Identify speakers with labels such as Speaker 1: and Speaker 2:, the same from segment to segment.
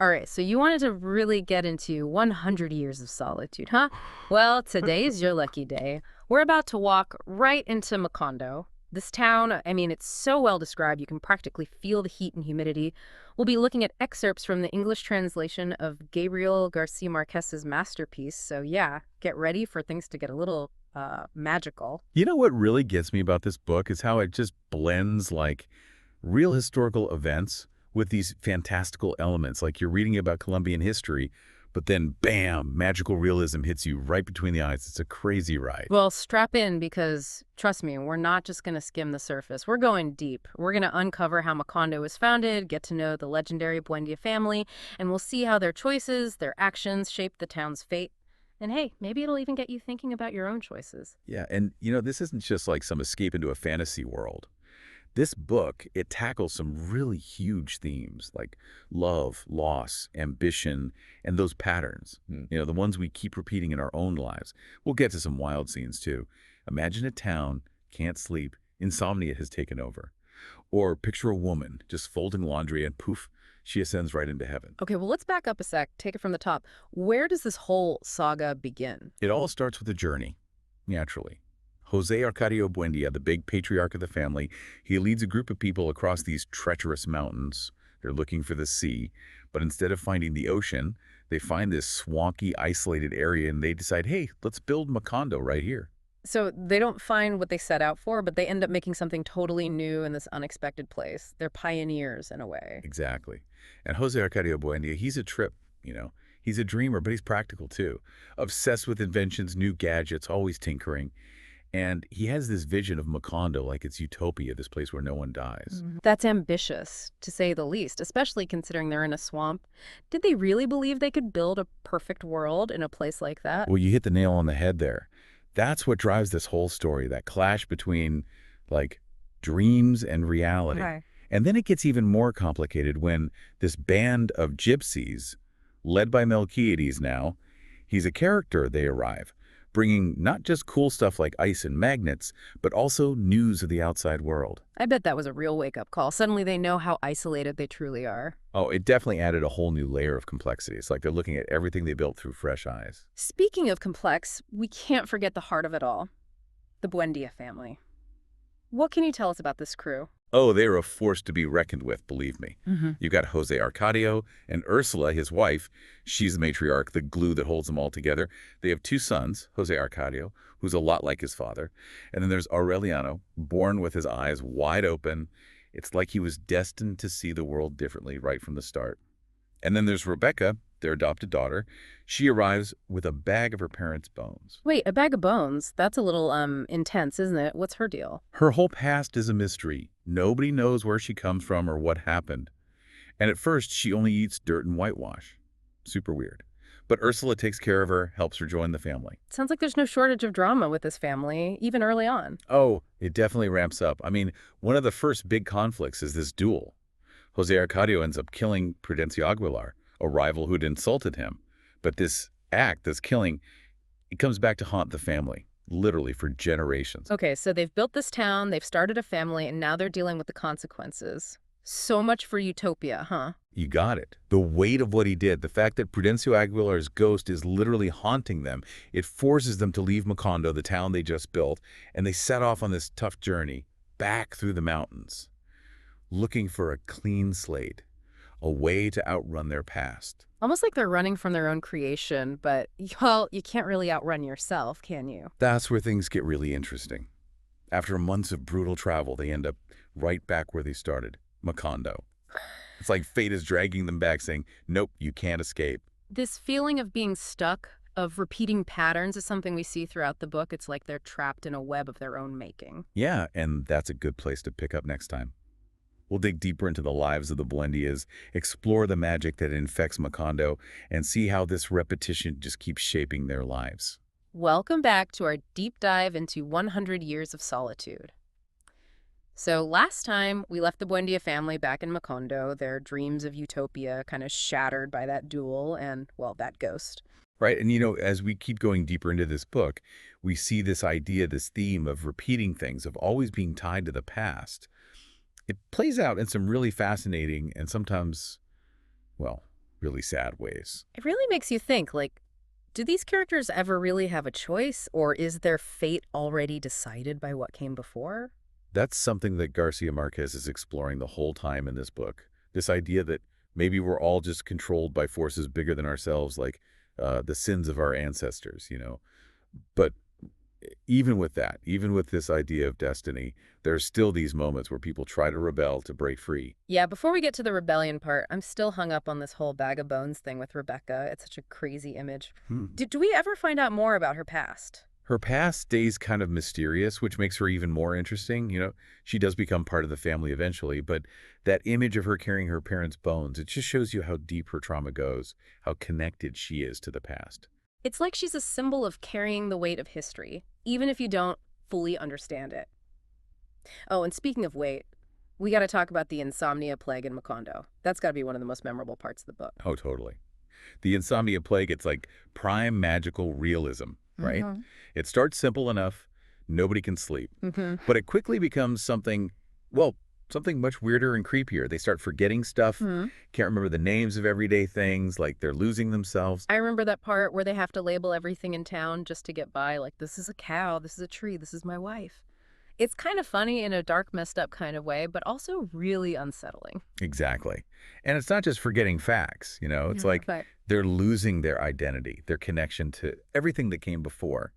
Speaker 1: All right, so you wanted to really get into 100 Years of Solitude, huh? Well, today is your lucky day. We're about to walk right into Macondo. This town, I mean, it's so well described, you can practically feel the heat and humidity. We'll be looking at excerpts from the English translation of Gabriel Garcia Marquez's masterpiece. So, yeah, get ready for things to get a little magical.
Speaker 2: You know what really gets me about this book is how it just blends like real historical events with these fantastical elements. Like you're reading about Colombian history, but then bam, magical realism hits you right between the eyes. It's a crazy ride.
Speaker 1: Well, strap in because, trust me, we're not just going to skim the surface. We're going deep. We're going to uncover how Macondo was founded, get to know the legendary Buendia family, and we'll see how their choices, their actions shaped the town's fate. And hey, maybe it'll even get you thinking about your own choices.
Speaker 2: Yeah, and this isn't just like some escape into a fantasy world. This book, it tackles some really huge themes like love, loss, ambition, and those patterns. The ones we keep repeating in our own lives. We'll get to some wild scenes too. Imagine a town, can't sleep, insomnia has taken over. Or picture a woman just folding laundry and poof, she ascends right into heaven.
Speaker 1: Okay, well, let's back up a sec, take it from the top. Where does this whole saga begin?
Speaker 2: It all starts with a journey, naturally. José Arcadio Buendía, the big patriarch of the family, he leads a group of people across these treacherous mountains. They're looking for the sea, but instead of finding the ocean, they find this swampy, isolated area and they decide, hey, let's build Macondo right here.
Speaker 1: So they don't find what they set out for, but they end up making something totally new in this unexpected place. They're pioneers in a way.
Speaker 2: Exactly. And José Arcadio Buendía, he's a trip. He's a dreamer, but he's practical too. Obsessed with inventions, new gadgets, always tinkering. And he has this vision of Macondo like it's utopia, this place where no one dies.
Speaker 1: That's ambitious, to say the least, especially considering they're in a swamp. Did they really believe they could build a perfect world in a place like that?
Speaker 2: Well, you hit the nail on the head there. That's what drives this whole story, that clash between, like, dreams and reality.
Speaker 1: Okay.
Speaker 2: And then it gets even more complicated when this band of gypsies, led by Melquiades now, he's a character, they arrive, bringing not just cool stuff like ice and magnets, but also news of the outside world.
Speaker 1: I bet that was a real wake-up call. Suddenly they know how isolated they truly are.
Speaker 2: Oh, it definitely added a whole new layer of complexity. It's like they're looking at everything they built through fresh eyes.
Speaker 1: Speaking of complex, we can't forget the heart of it all, the Buendia family. What can you tell us about this crew?
Speaker 2: Oh, they're a force to be reckoned with, believe me.
Speaker 1: Mm-hmm.
Speaker 2: You've got José Arcadio and Úrsula, his wife. She's the matriarch, the glue that holds them all together. They have two sons, José Arcadio, who's a lot like his father. And then there's Aureliano, born with his eyes wide open. It's like he was destined to see the world differently right from the start. And then there's Rebecca, their adopted daughter. She arrives with a bag of her parents' bones.
Speaker 1: Wait, a bag of bones? That's a little, intense, isn't it? What's her deal?
Speaker 2: Her whole past is a mystery. Nobody knows where she comes from or what happened. And at first, she only eats dirt and whitewash. Super weird. But Ursula takes care of her, helps her join the family.
Speaker 1: Sounds like there's no shortage of drama with this family, even early on.
Speaker 2: Oh, it definitely ramps up. I mean, one of the first big conflicts is this duel. José Arcadio ends up killing Prudencio Aguilar, a rival who'd insulted him. But this act, this killing, it comes back to haunt the family, literally for generations.
Speaker 1: Okay, so they've built this town, they've started a family, and now they're dealing with the consequences. So much for utopia, huh?
Speaker 2: You got it. The weight of what he did, the fact that Prudencio Aguilar's ghost is literally haunting them, it forces them to leave Macondo, the town they just built, and they set off on this tough journey back through the mountains, looking for a clean slate, a way to outrun their past.
Speaker 1: Almost like they're running from their own creation, but, well, you can't really outrun yourself, can you?
Speaker 2: That's where things get really interesting. After months of brutal travel, they end up right back where they started, Macondo. It's like fate is dragging them back, saying, nope, you can't escape.
Speaker 1: This feeling of being stuck, of repeating patterns, is something we see throughout the book. It's like they're trapped in a web of their own making.
Speaker 2: Yeah, and that's a good place to pick up next time. We'll dig deeper into the lives of the Buendias, explore the magic that infects Macondo, and see how this repetition just keeps shaping their lives.
Speaker 1: Welcome back to our deep dive into 100 Years of Solitude. So last time, we left the Buendia family back in Macondo, their dreams of utopia kind of shattered by that duel and, well, that ghost.
Speaker 2: Right, and as we keep going deeper into this book, we see this idea, this theme of repeating things, of always being tied to the past. It plays out in some really fascinating and sometimes, well, really sad ways.
Speaker 1: It really makes you think, like, do these characters ever really have a choice, or is their fate already decided by what came before?
Speaker 2: That's something that Garcia Marquez is exploring the whole time in this book. This idea that maybe we're all just controlled by forces bigger than ourselves, like the sins of our ancestors. But even with that, even with this idea of destiny, there's still these moments where people try to rebel to break free.
Speaker 1: Yeah, before we get to the rebellion part, I'm still hung up on this whole bag of bones thing with Rebecca. It's such a crazy image. Do we ever find out more about her past?
Speaker 2: Her past stays kind of mysterious, which makes her even more interesting. She does become part of the family eventually, but that image of her carrying her parents' bones, it just shows you how deep her trauma goes, how connected she is to the past.
Speaker 1: It's like she's a symbol of carrying the weight of history, even if you don't fully understand it. Oh, and speaking of weight, we got to talk about the insomnia plague in Macondo. That's got to be one of the most memorable parts of the book.
Speaker 2: Oh, totally. The insomnia plague, it's like prime magical realism, right? It starts simple enough, nobody can sleep. But it quickly becomes something, well, something much weirder and creepier. They start forgetting stuff, can't remember the names of everyday things, like they're losing themselves.
Speaker 1: I remember that part where they have to label everything in town just to get by, like, this is a cow, this is a tree, this is my wife. It's kind of funny in a dark, messed up kind of way, but also really unsettling.
Speaker 2: Exactly. And it's not just forgetting facts, it's like they're losing their identity, their connection to everything that came before.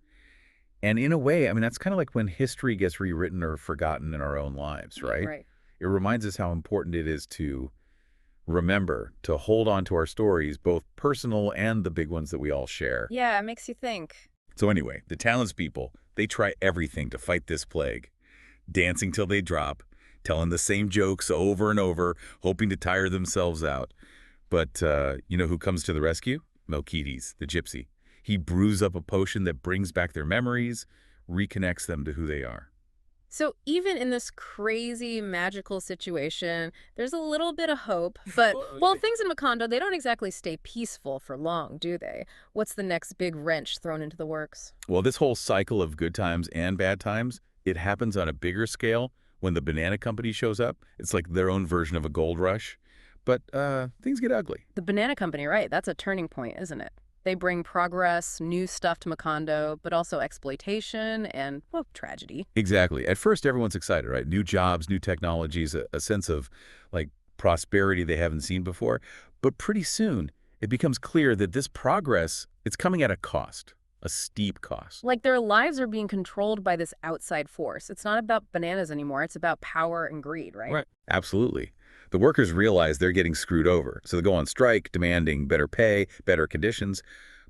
Speaker 2: And in a way, I mean, that's kind of like when history gets rewritten or forgotten in our own lives, right?
Speaker 1: Right.
Speaker 2: It reminds us how important it is to remember, to hold on to our stories, both personal and the big ones that we all share.
Speaker 1: Yeah, it makes you think.
Speaker 2: So anyway, the townspeople, they try everything to fight this plague. Dancing till they drop, telling the same jokes over and over, hoping to tire themselves out. But you know who comes to the rescue? Melquiades, the gypsy. He brews up a potion that brings back their memories, reconnects them to who they are.
Speaker 1: So even in this crazy magical situation, there's a little bit of hope. But, well, things in Macondo, they don't exactly stay peaceful for long, do they? What's the next big wrench thrown into the works?
Speaker 2: Well, this whole cycle of good times and bad times, it happens on a bigger scale when the banana company shows up. It's like their own version of a gold rush. But things get ugly.
Speaker 1: The banana company, right? That's a turning point, isn't it? They bring progress, new stuff to Macondo, but also exploitation and, well, tragedy.
Speaker 2: Exactly. At first, everyone's excited, right? New jobs, new technologies, a sense of, like, prosperity they haven't seen before. But pretty soon, it becomes clear that this progress, it's coming at a cost, a steep cost.
Speaker 1: Like their lives are being controlled by this outside force. It's not about bananas anymore. It's about power and greed, right?
Speaker 2: Right. Absolutely. The workers realize they're getting screwed over, so they go on strike, demanding better pay, better conditions.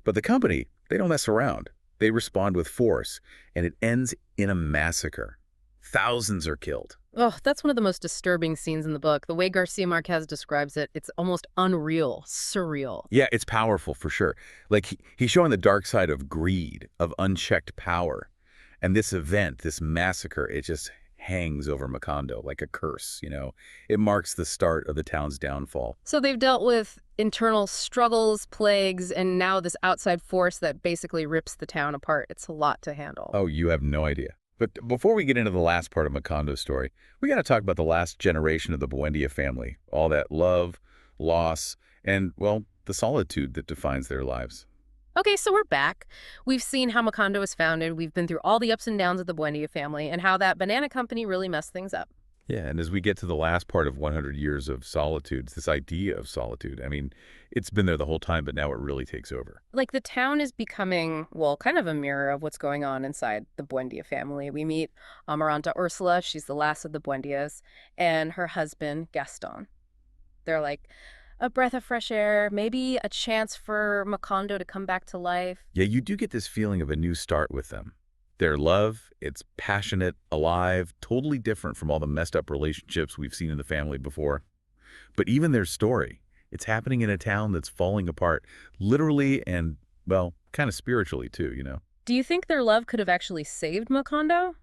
Speaker 2: But the company, they don't mess around. They respond with force, and it ends in a massacre. Thousands are killed.
Speaker 1: Oh, that's one of the most disturbing scenes in the book. The way Garcia Marquez describes it, it's almost unreal, surreal.
Speaker 2: Yeah, it's powerful for sure. Like, he's showing the dark side of greed, of unchecked power. And this event, this massacre, it just hangs over Macondo like a curse. It marks the start of the town's downfall.
Speaker 1: So they've dealt with internal struggles, plagues, and now this outside force that basically rips the town apart. It's a lot to handle.
Speaker 2: Oh, you have no idea. But before we get into the last part of Macondo's story, we got to talk about the last generation of the Buendia family. All that love, loss, and, well, the solitude that defines their lives.
Speaker 1: Okay, so we're back. We've seen how Macondo was founded. We've been through all the ups and downs of the Buendia family and how that banana company really messed things up.
Speaker 2: Yeah, and as we get to the last part of 100 Years of Solitude, this idea of solitude, I mean, it's been there the whole time, but now it really takes over.
Speaker 1: Like the town is becoming, well, kind of a mirror of what's going on inside the Buendia family. We meet Amaranta Úrsula, she's the last of the Buendias, and her husband, Gaston. They're like a breath of fresh air, maybe a chance for Macondo to come back to life.
Speaker 2: Yeah, you do get this feeling of a new start with them. Their love, it's passionate, alive, totally different from all the messed up relationships we've seen in the family before. But even their story, it's happening in a town that's falling apart, literally and, well, kind of spiritually too.
Speaker 1: Do you think their love could have actually saved Macondo?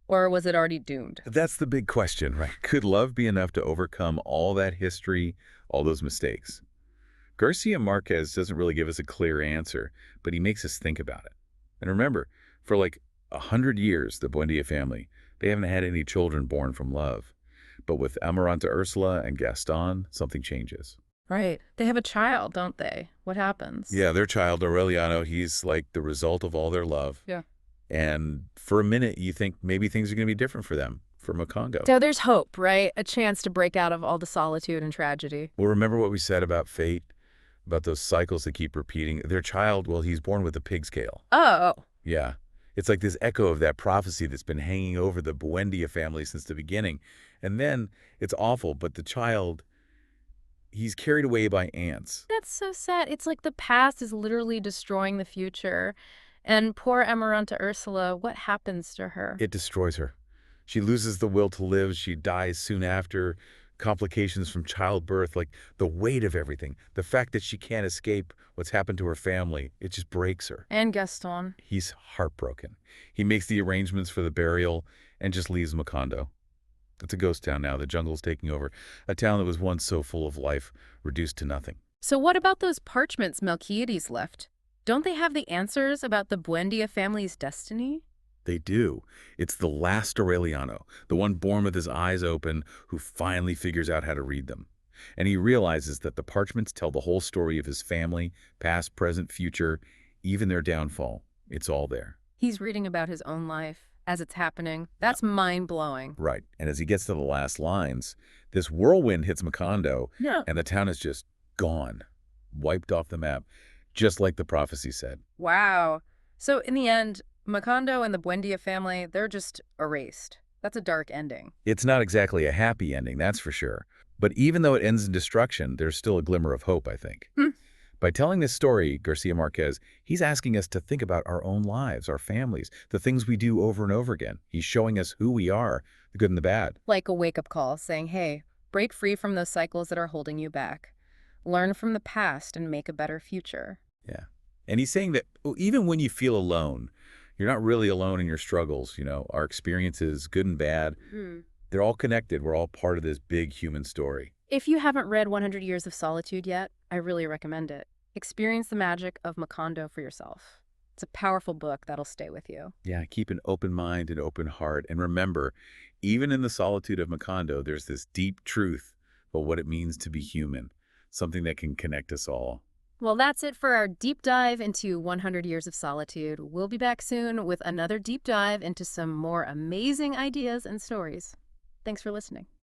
Speaker 1: Or was it already doomed?
Speaker 2: That's the big question, right? Could love be enough to overcome all that history, all those mistakes? Garcia Marquez doesn't really give us a clear answer, but he makes us think about it. And remember, for like 100 years, the Buendia family, they haven't had any children born from love. But with Amaranta Úrsula and Gaston, something changes.
Speaker 1: Right. They have a child, don't they? What happens?
Speaker 2: Yeah, their child, Aureliano, he's like the result of all their love.
Speaker 1: Yeah.
Speaker 2: And for a minute, you think maybe things are going to be different for them, for Macondo.
Speaker 1: So there's hope, right? A chance to break out of all the solitude and tragedy.
Speaker 2: Well, remember what we said about fate, about those cycles that keep repeating? Their child, well, he's born with a pig scale.
Speaker 1: Oh.
Speaker 2: Yeah. It's like this echo of that prophecy that's been hanging over the Buendia family since the beginning. And then it's awful, but the child, he's carried away by ants.
Speaker 1: That's so sad. It's like the past is literally destroying the future. And poor Amaranta Ursula, what happens to her?
Speaker 2: It destroys her. She loses the will to live. She dies soon after. Complications from childbirth, like the weight of everything. The fact that she can't escape what's happened to her family, it just breaks her.
Speaker 1: And Gaston.
Speaker 2: He's heartbroken. He makes the arrangements for the burial and just leaves Macondo. It's a ghost town now. The jungle's taking over. A town that was once so full of life, reduced to nothing.
Speaker 1: So what about those parchments Melquiades left? Don't they have the answers about the Buendia family's destiny?
Speaker 2: They do. It's the last Aureliano, the one born with his eyes open, who finally figures out how to read them. And he realizes that the parchments tell the whole story of his family, past, present, future, even their downfall. It's all there.
Speaker 1: He's reading about his own life as it's happening. That's mind-blowing.
Speaker 2: Right. And as he gets to the last lines, this whirlwind hits Macondo, and the town is just gone, wiped off the map, just like the prophecy said.
Speaker 1: Wow. So in the end, Macondo and the Buendia family, they're just erased. That's a dark ending.
Speaker 2: It's not exactly a happy ending, that's for sure. But even though it ends in destruction, there's still a glimmer of hope, I think. By telling this story, Garcia Marquez, he's asking us to think about our own lives, our families, the things we do over and over again. He's showing us who we are, the good and the bad.
Speaker 1: Like a wake-up call saying, hey, break free from those cycles that are holding you back. Learn from the past and make a better future.
Speaker 2: Yeah. And he's saying that even when you feel alone, you're not really alone in your struggles. Our experiences, good and bad, they're all connected. We're all part of this big human story.
Speaker 1: If you haven't read 100 Years of Solitude yet, I really recommend it. Experience the magic of Macondo for yourself. It's a powerful book that'll stay with you.
Speaker 2: Yeah, keep an open mind and open heart. And remember, even in the solitude of Macondo, there's this deep truth about what it means to be human, something that can connect us all.
Speaker 1: Well, that's it for our deep dive into 100 Years of Solitude. We'll be back soon with another deep dive into some more amazing ideas and stories. Thanks for listening.